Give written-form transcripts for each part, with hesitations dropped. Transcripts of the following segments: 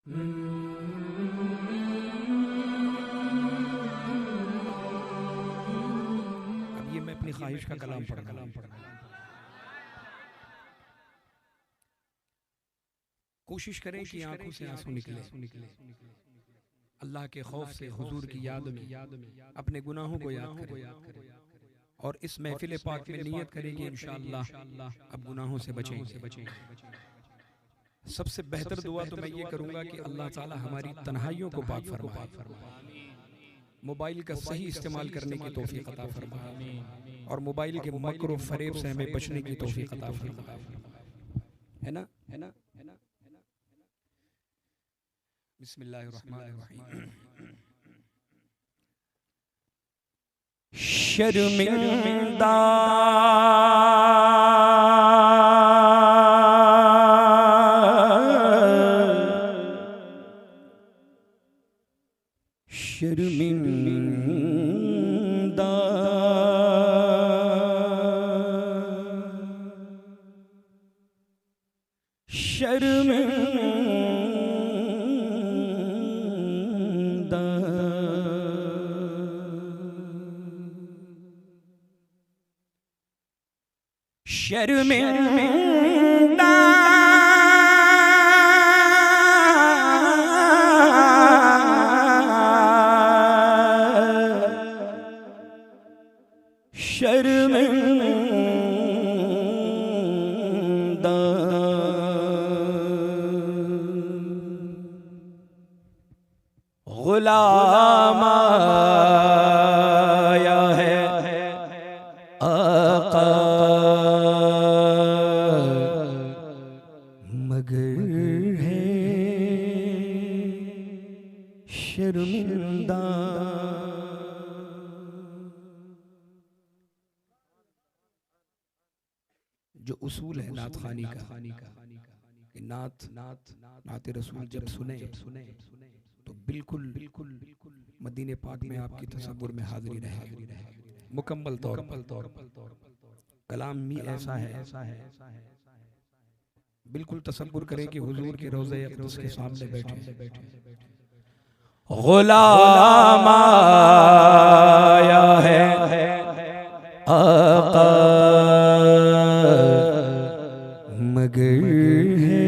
अब ये मैं अपनी ख्वाहिश का कलाम पढ़ कोशिश करें कि आंखों से आंसू निकले, अल्लाह के खौफ से, हुजूर की याद में अपने गुनाहों को याद करें और इस महफिल पाक में नियत करें कि इंशाअल्लाह अब गुनाहों से बचेंगे। सबसे बेहतर दुआ तो मैं ये करूंगा कि अल्लाह ताला हमारी तन्हाइयों को पाक फरमाए, मोबाइल का सही इस्तेमाल करने की तौफीक अता फरमाए और मोबाइल के मकर व फरेब से हमें बचने की तौफीक अता फरमाए। है ना? बिस्मिल्लाहिर्रहमानिर्रहीम। शर्मिंदा शर्मिंदा शर्मिंदा शर्मिंदा शर्मिंदा गुलाम आया है आका मगर है शर्मिंदा। जो उसूल है नात खानी का कि नात रसूल जब सुने तो बिल्कुल मदीने पाक में आपकी तसव्वुर में हाजिरी रहे, मुकम्मल तौर पर कलाम भी ऐसा है, बिल्कुल तसव्वुर करें कि हुजूर के रोज़े अक़दस के सामने बैठे। गुलाम आया है आका मगर है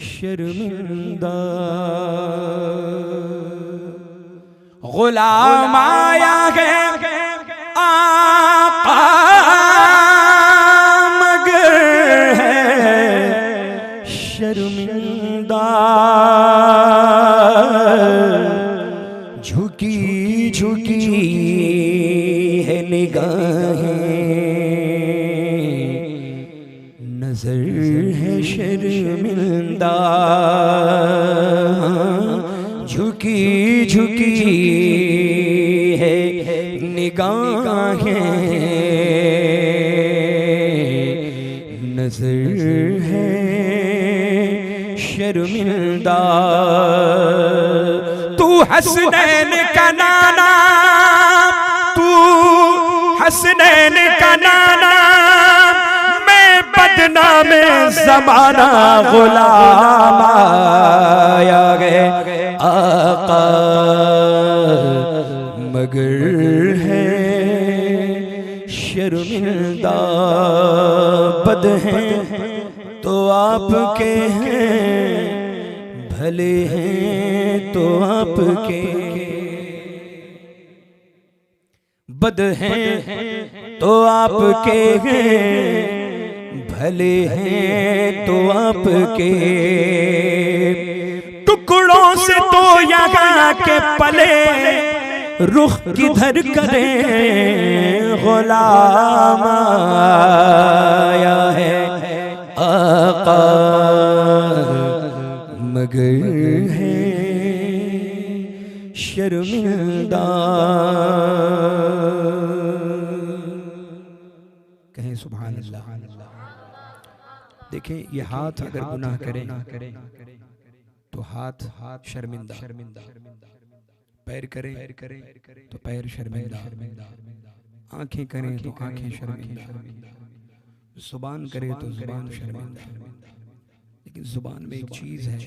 शर्मिंदा। गुलाम आया है आका मगर है शर्मिंदा। झुकी झुकी है निगाहें, नजर है शर्मिंदा। झुकी झुकी है निगाहें, नजर है शर्मिंदा। तू हसनैन का नाना, तू हसनैन का नाना, मैं बदनाम ज़माना। गुलाम आया गए आका मगर है शर्मिंदा। बद हैं तो आपके हैं, भले हैं तो आपके। बद हैं तो आपके हैं, भले हैं तो आपके। टुकड़ों से तो यहाँ के पले, रुख किधर करें। गुलाम आया है आका मगर है शर्मिंदा। कहें सुभान अल्लाह। देखें ये हाथ अगर गुनाह करें तो हाथ शर्मिंदा, पैर करें तो पैर शर्मिंदा, आंखें करें तो आंखें शर्मिंदा, जुबान करे तो जुबान शर्मिंदा। लेकिन जुबान में एक चीज है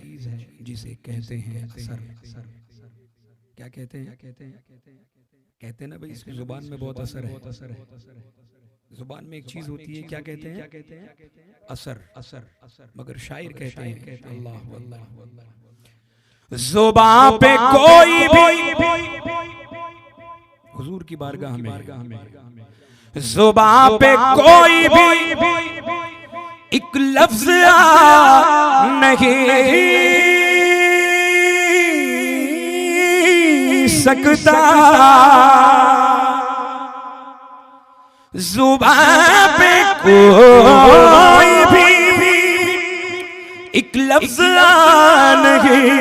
जिसे कहते हैं असर। क्या कहते हैं? कहते हैं ना भाई, इसकी जुबान में बहुत असर है। जुबान में एक चीज होती है, क्या कहते हैं? असर। मगर शायर कहते हैं अल्लाह अल्लाह, जुबान पे कोई भी, हुजूर की बारगाह में, जुबान पे कोई भी एक लफ्ज नहीं सकता, जुबान पे कोई भी एक लफ्ज नहीं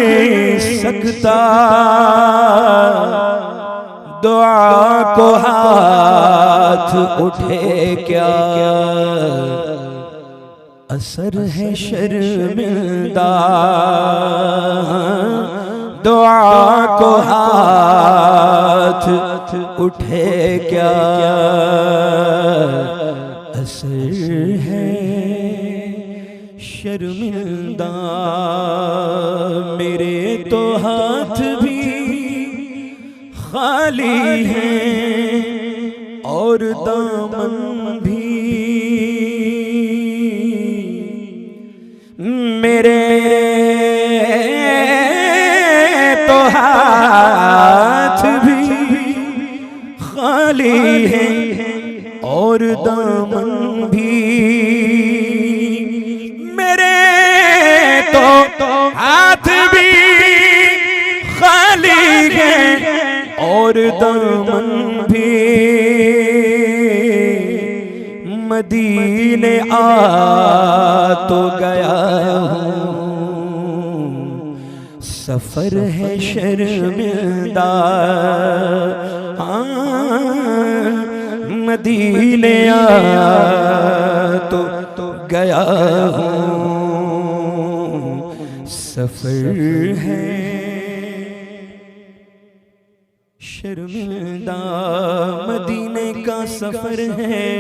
सकता, दुआ को हाथ उठे क्या असर है शर्मिंदा, दुआ को हाथ उठे क्या असर है शर्मिंदा। मेरे तो हाथ भी खाली हैं और दामन भी, मेरे तो हाथ भी खाली हैं और दामन भी, मेरे तो हाथ भी खाली हैं और दामन भी, मदीने आ तो गया हूँ, सफर है शर्मिंदा। मदीने आ तो गया हूँ, सफर है शर्मिंदा। मदीने का सफर है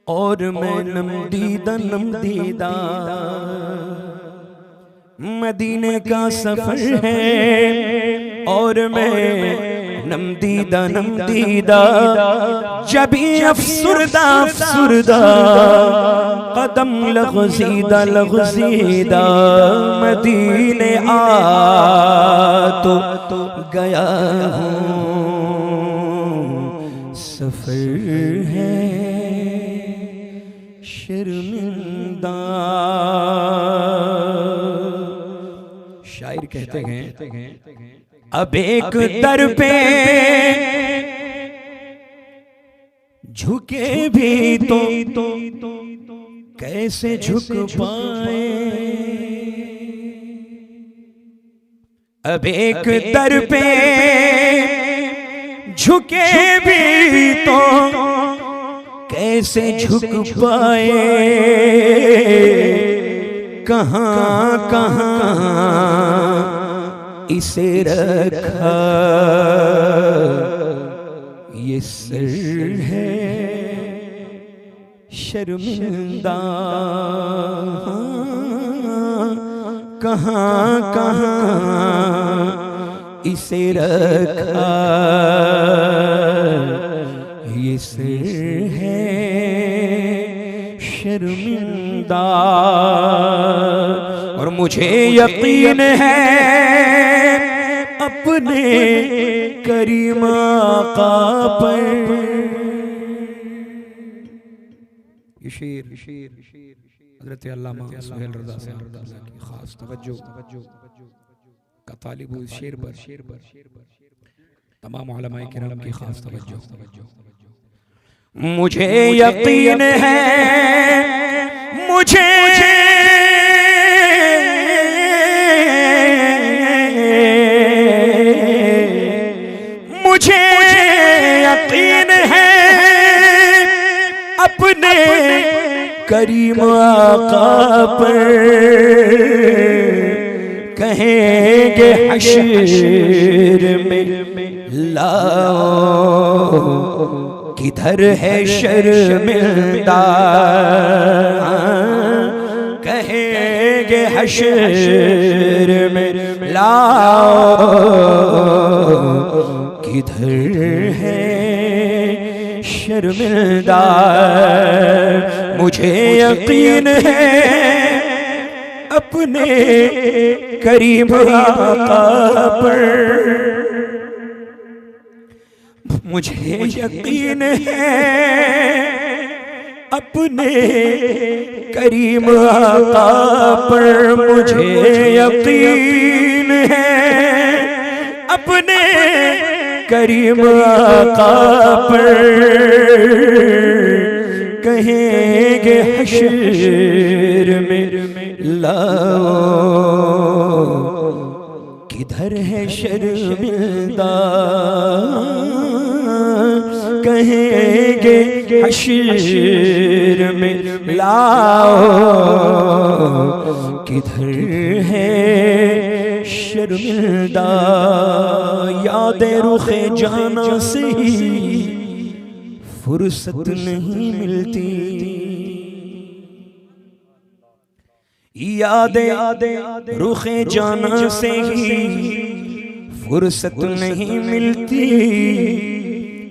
और मैं नमदीदा नमदीदा, मदीने का सफर है और मैं नमदीदा नमदीदा, जबी अफसुरदा अफसुरदा, कदम लग़ज़ीदा लग़ज़ीदा, मदीने आ तो गया हूँ, सफर है शर्मिंदा। शायर कहते हैं अब एक दर पे झुके भी तो कैसे झुक पाए, अब एक दर पे झुके भी तो कैसे झुक पाए, कहाँ कहाँ इसे रखा ये सर है शर्मिंदा, कहाँ कहाँ इसे रखा ये सर है शर्मिंदा। और मुझे यकीन है अपने करीम आका पर, ये शेर हज़रत अल्लामा सुहेल रज़ा साहब की खास तवज्जो का तालिब हूँ। इस शेर पर तमाम उलमाए किराम की खास तवज्जो। मुझे यकीन है मुझे यकीन है अपने करीम आका पर, कहेंगे हश्र में लाओ किधर है शर्मिंदा, कहेंगे हश्र में लाओ किधर है शर्मिंदा। मुझे यकीन है अपने करीम आका पर, मुझे यकीन है अपने करीम आका पर, मुझे यकीन है अपने करीम आका पर। कहेंगे हश्र में लाओ किधर है शर्मिंदा। कहेंगे हश्र में लाओ किधर है शर्मिंदा। यादें रुखे जाना से ही फुर्सत नहीं मिलती, यादें रुखे जाना से ही फुर्सत नहीं मिलती।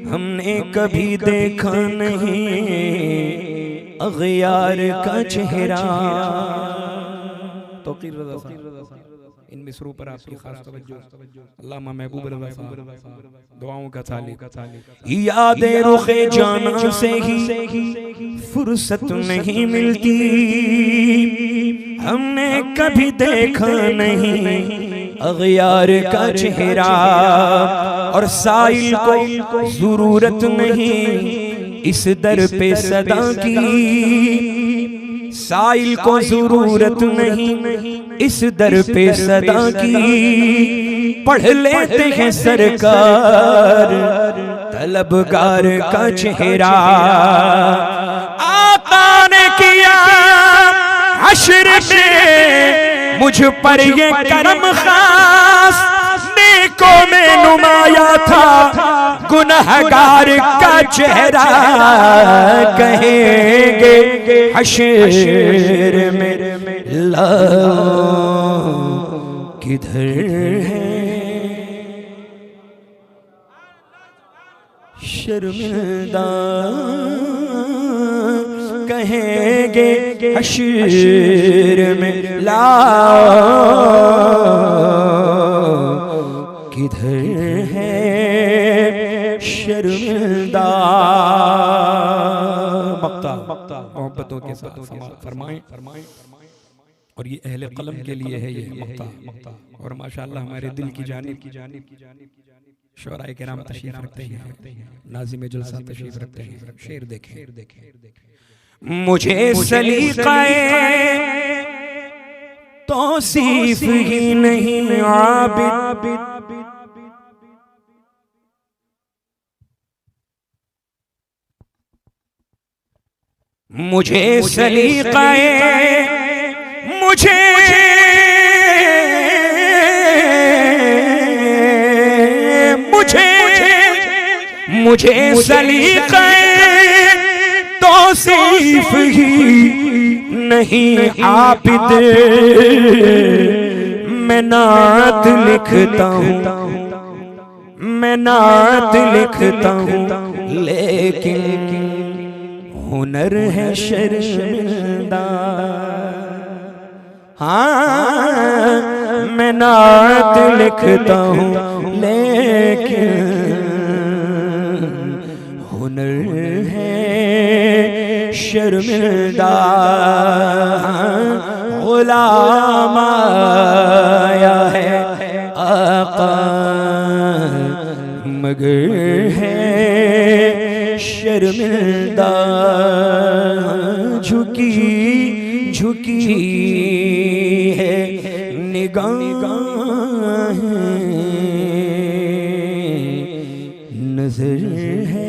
हमने कभी देखा नहीं अग़यार का चेहरा। तो इन मिसरों पर आपकी खास तवज्जो। अल्लामा महबूब रज़ा साहब दुआओं का थाली। यादें रुखे जाना से ही फुर्सत नहीं मिलती। हमने कभी देखा नहीं अग़यार का चेहरा। और साइल को जरूरत नहीं इस दर पे सदा की, साइल को जरूरत नहीं इस दर पे सदा की। पढ़ लेते हैं सरकार तलबगार का चेहरा। आका ने किया हश्र में मुझ पर ये करम खास, नेकों में नुमाया था गुनहगार का चेहरा। कहेंगे हश्र में लाओ किधर है शर्मिंदा। कहेंगे हश्र में लाओ किधर है शर्मिंदा। मोहब्बतों के साथ फरमाएं। और ये अहले कलम के लिए है ये मक्ता। और माशाअल्लाह हमारे दिल की जानिब शुअराए किराम तशरीफ रखते हैं, नाज़िम जलसा तशरीफ रखते हैं। शेर देखें। मुझे सलीक़ाए तौसीफ ही नहीं आबिद, मुझे सलीक़ाए मुझे सलीक़ाए तौसीफ ही नहीं आबिद। मैं नात लिखता हूँ लेकिन हुनर है शर्मिंदा। हाँ मैं नात लिखता हूँ लेकिन हुनर है शर्मिंदा। गुलाम आया है आका मगर है शर्मिंदा। झुकी है निगाहें, नजर है